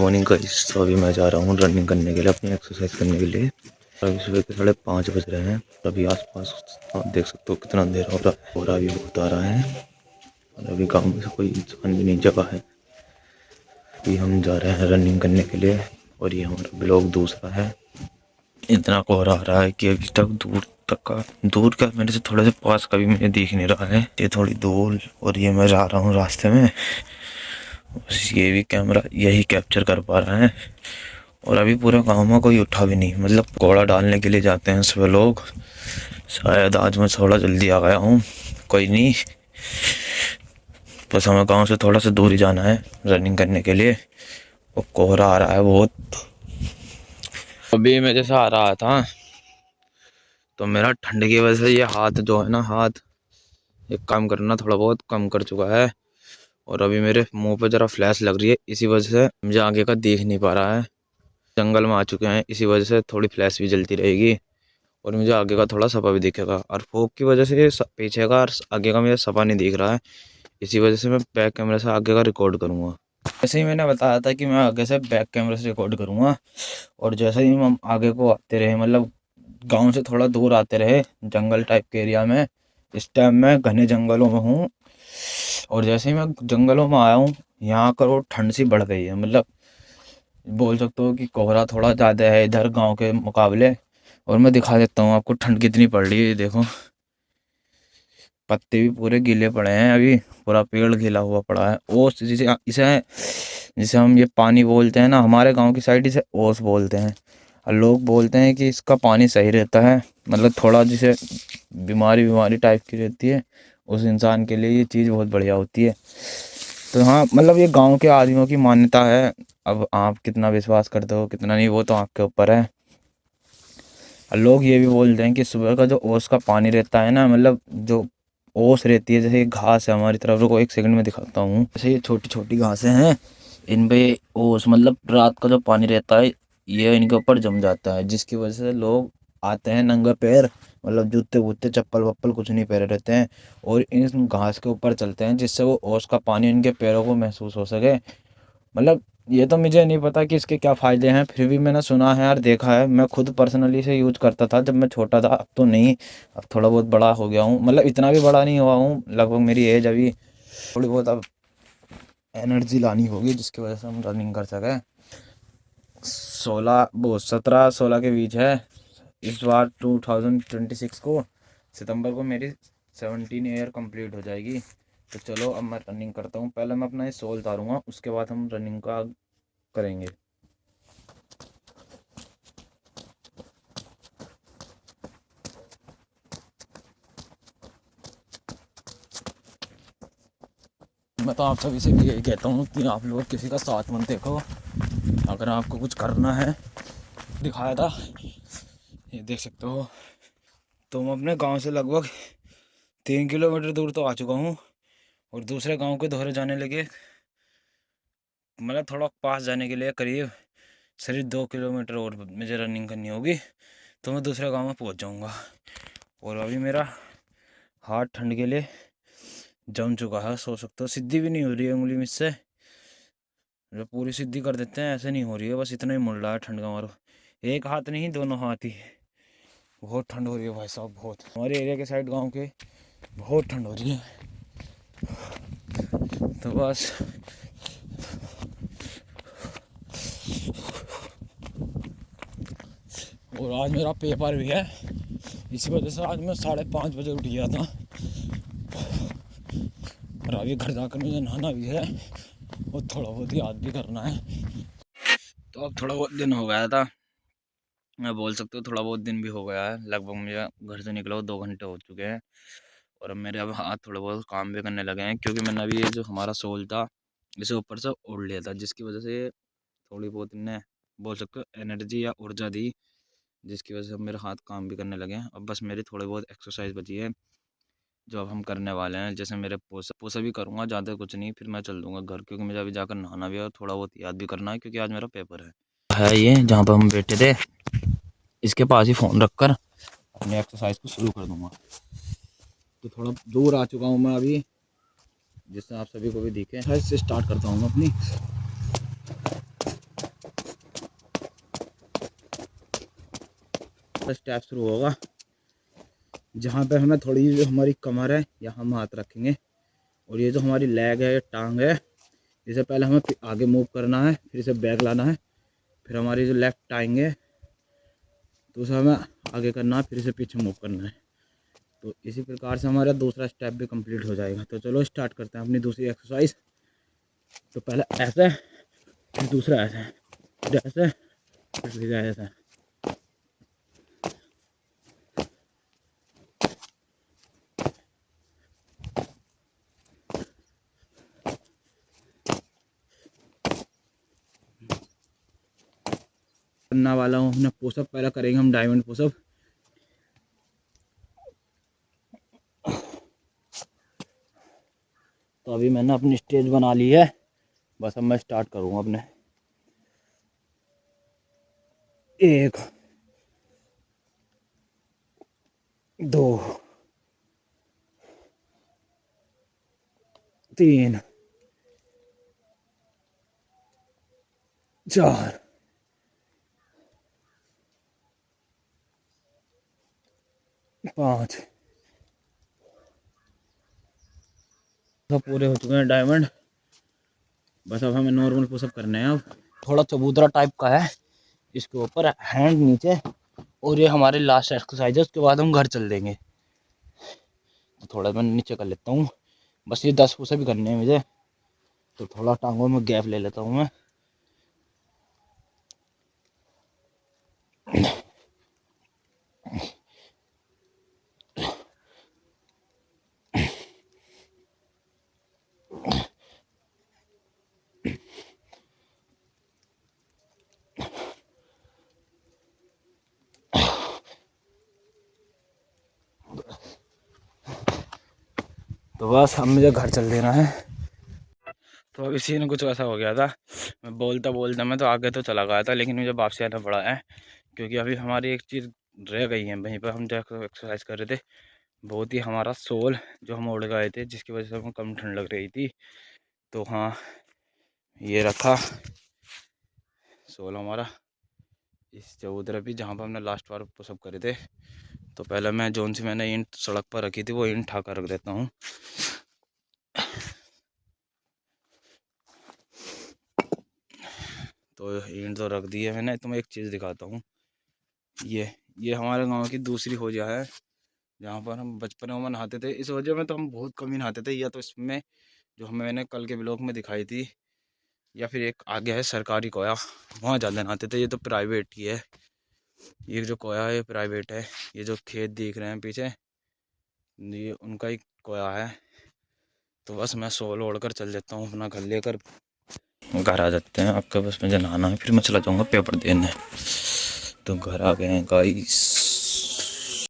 Morning का हिस्सा अभी मैं जा रहा हूँ रनिंग करने के लिए, अपनी एक्सरसाइज करने के लिए। अभी सुबह के 5:30 बज रहे हैं। अभी आसपास आप देख सकते हो कितना अंधेरा हो रहा है और अभी बहुत आ रहा है और अभी गाँव में से कोई इंसान भी नहीं जगह है। अभी हम जा रहे हैं रनिंग करने के लिए और ये हमारा ब्लॉग दूसरा है। इतना कोहरा आ रहा है कि अभी तक दूर का मेरे से थोड़े से पास का भी मुझे दिख नहीं रहा है। ये थोड़ी दूर और ये मैं जा रहा हूँ रास्ते में, ये भी कैमरा यही कैप्चर कर पा रहा है। और अभी पूरे गांव में कोई उठा भी नहीं, मतलब कोड़ा डालने के लिए जाते हैं सब लोग। शायद आज मैं थोड़ा जल्दी आ गया हूँ, कोई नहीं। बस हमें गांव से थोड़ा सा दूर ही जाना है रनिंग करने के लिए और कोहरा आ रहा है बहुत। अभी मैं जैसा आ रहा था तो मेरा ठंड की वजह से ये हाथ जो है ना, हाथ एक काम करना थोड़ा बहुत कम कर चुका है और अभी मेरे मुंह पे ज़रा फ्लैश लग रही है। इसी वजह से मुझे आगे का देख नहीं पा रहा है। जंगल में आ चुके हैं, इसी वजह से थोड़ी फ्लैश भी जलती रहेगी और मुझे आगे का थोड़ा सपा भी दिखेगा। और फोक की वजह से पीछे का और आगे का मुझे सपा नहीं दिख रहा है। इसी वजह से मैं बैक कैमरे से आगे का रिकॉर्ड करूँगा। जैसे ही मैंने बताया था कि मैं आगे से बैक कैमरे से रिकॉर्ड करूँगा और जैसे ही हम आगे को आते रहे, मतलब गांव से थोड़ा दूर आते रहे जंगल टाइप के एरिया में। इस टाइम मैं घने जंगलों में हूँ और जैसे ही मैं जंगलों में आया हूँ यहाँ का और ठंड सी बढ़ गई है। मतलब बोल सकते हो कि कोहरा थोड़ा ज़्यादा है इधर गांव के मुकाबले। और मैं दिखा देता हूँ आपको ठंड कितनी पड़ रही है। देखो पत्ते भी पूरे गीले पड़े हैं, अभी पूरा पेड़ गीला हुआ पड़ा है। ओस जिसे इसे जिसे हम ये पानी बोलते हैं ना, हमारे गांव की साइड इसे ओस बोलते हैं। और लोग बोलते हैं कि इसका पानी सही रहता है, मतलब थोड़ा जिसे बीमारी टाइप की रहती है उस इंसान के लिए ये चीज़ बहुत बढ़िया होती है। तो हाँ, मतलब ये गांव के आदमियों की मान्यता है। अब आप कितना विश्वास करते हो कितना नहीं वो तो आपके ऊपर है। और लोग ये भी बोलते हैं कि सुबह का जो ओस का पानी रहता है ना, मतलब जो ओस रहती है, जैसे ये घास है हमारी तरफ, रुको एक सेकंड में दिखाता हूँ। जैसे ये छोटी छोटी घासें हैं, इन पे ओस मतलब रात का जो पानी रहता है ये इनके ऊपर जम जाता है, जिसकी वजह से लोग आते हैं नंगे पैर, मतलब जूते वूते चप्पल वप्पल कुछ नहीं पहने रहते हैं और इन घास के ऊपर चलते हैं, जिससे वो ओस का पानी इनके पैरों को महसूस हो सके। मतलब ये तो मुझे नहीं पता कि इसके क्या फ़ायदे हैं, फिर भी मैंने सुना है और देखा है। मैं खुद पर्सनली से यूज़ करता था जब मैं छोटा था, अब तो नहीं। अब थोड़ा बहुत बड़ा हो गया हूँ, मतलब इतना भी बड़ा नहीं हुआ हूँ, लगभग मेरी एज अभी थोड़ी बहुत अब एनर्जी लानी होगी जिसकी वजह से हम रनिंग कर सकें। 17 के बीच है। इस बार 2026 को सितंबर को मेरी 17 ईयर कंप्लीट हो जाएगी। तो चलो अब मैं रनिंग करता हूँ। पहले मैं अपना ये सोल उतारूँगा, उसके बाद हम रनिंग का करेंगे। मैं तो आप सभी से भी यही कहता हूँ कि आप लोग किसी का साथ मत देखो। अगर आपको कुछ करना है, दिखाया था ये देख सकते हो। तो मैं अपने गांव से लगभग 3 किलोमीटर दूर तो आ चुका हूँ और दूसरे गांव के दोहरे जाने लगे, मतलब थोड़ा पास जाने के लिए करीब सिर्फ 2 किलोमीटर और मुझे रनिंग करनी होगी तो मैं दूसरे गांव में पहुंच जाऊंगा। और अभी मेरा हाथ ठंड के लिए जम चुका है, सो सकते हो। सीधी भी नहीं हो रही है उंगली मुझसे, जो पूरी सीधी कर देते हैं ऐसे नहीं हो रही है, बस इतना ही मुड़ रहा है ठंड का मारो। एक हाथ नहीं, दोनों हाथ ही। बहुत ठंड हो रही है भाई साहब, बहुत। हमारे एरिया के साइड गांव के बहुत ठंड हो रही है। तो बस और आज मेरा पेपर भी है, इसी वजह से आज मैं 5:30 बजे उठ गया था। और अभी घर जाकर मुझे नहाना भी है और थोड़ा बहुत याद भी करना है। तो अब थोड़ा बहुत दिन हो गया था, मैं बोल सकता हूँ थोड़ा बहुत दिन भी हो गया है। लगभग मुझे घर से निकला 2 घंटे हो चुके हैं और अब मेरे अब हाथ थोड़ा बहुत काम भी करने लगे हैं, क्योंकि मैंने अभी ये जो हमारा सोल था इसे ऊपर से ओढ़ लिया था, जिसकी वजह से थोड़ी बहुत इन्हें बोल सकते हो एनर्जी या ऊर्जा दी, जिसकी वजह से अब मेरे हाथ काम भी करने लगे हैं। अब बस मेरी थोड़ी बहुत एक्सरसाइज बची है जो अब हम करने वाले हैं। जैसे मेरे पोसा भी करूँगा, ज़्यादा कुछ नहीं, फिर मैं चल दूँगा घर, क्योंकि मुझे अभी जाकर नहाना भी है और थोड़ा बहुत याद भी करना है, क्योंकि आज मेरा पेपर है ये जहाँ पर हम बैठे थे, इसके पास ही फ़ोन रखकर अपनी एक्सरसाइज को शुरू कर दूँगा। तो थोड़ा दूर आ चुका हूँ मैं अभी, जिससे आप सभी को भी दिखे। एक्सरसाइज से स्टार्ट करता हूँ अपनी। स्टेप शुरू होगा, जहाँ पे हमें थोड़ी जो हमारी कमर है यहाँ हम हाथ रखेंगे, और ये जो हमारी लेग है, टांग है, इसे पहले हमें आगे मूव करना है, फिर इसे बैक लाना है, फिर हमारी जो लेफ्ट टांग है तो उसे हमें आगे करना है, फिर इसे पीछे मूव करना है। तो इसी प्रकार से हमारा दूसरा स्टेप भी कंप्लीट हो जाएगा। तो चलो स्टार्ट करते हैं अपनी दूसरी एक्सरसाइज। तो पहले ऐसे, फिर दूसरा ऐसे, फिर ऐसे, फिर ऐसे। करना वाला हूँ अपने पुशअप, पहले करेंगे हम डायमंड पुशअप। तो अभी मैंने अपनी स्टेज बना ली है, बस अब मैं स्टार्ट करूँगा अपने। 1 2 3 4 5। तो पूरे हो चुके हैं डायमंड, बस अब हमें नॉर्मल पुशअप करने हैं। अब थोड़ा चबूतरा टाइप का है, इसके ऊपर हैंड नीचे, और ये हमारे लास्ट एक्सरसाइज है, उसके बाद हम घर चल देंगे। तो थोड़ा मैं नीचे कर लेता हूँ, बस ये 10 पुशअप भी करने हैं मुझे, तो थोड़ा टांगों में गैप ले लेता हूँ मैं। तो बस अब मुझे घर चल देना है। तो अभी सीन कुछ ऐसा हो गया था, मैं बोलता बोलता मैं तो आगे तो चला गया था, लेकिन मुझे वापसी आना पड़ा है, क्योंकि अभी हमारी एक चीज़ रह गई है वहीं पर। हम जो एक्सरसाइज कर रहे थे, बहुत ही हमारा सोल जो हम उड़ गए थे, जिसकी वजह से हमें कम ठंड लग रही थी। तो हाँ, ये रखा सोल हमारा इस चबूतरे पे, जहाँ पर हमने लास्ट बार पुशअप करे थे। तो पहले मैं जोन सी मैंने ईंट सड़क पर रखी थी, वो ईंट उठा कर रख देता हूँ। तो ईंट तो रख दी है मैंने। तुम्हें एक चीज़ दिखाता हूँ, ये हमारे गांव की दूसरी होजा है, जहाँ पर हम बचपन में नहाते थे। इस वजह में तो हम बहुत कम ही नहाते थे, या तो इसमें जो हमें मैंने कल के ब्लॉग में दिखाई थी, या फिर एक आगे है सरकारी कोया, वहाँ ज़्यादा नहाते थे। ये तो प्राइवेट ही है, ये जो कोया है ये प्राइवेट है। ये जो खेत दिख रहे हैं पीछे, ये उनका ही कोया है। तो बस मैं सोल ओढ़ कर चल देता हूँ अपना घर लेकर, घर आ जाते हैं। आपका बस मुझे नहाना है, फिर मैं चला जाऊँगा पेपर देने। तो घर आ गए हैं गाइस।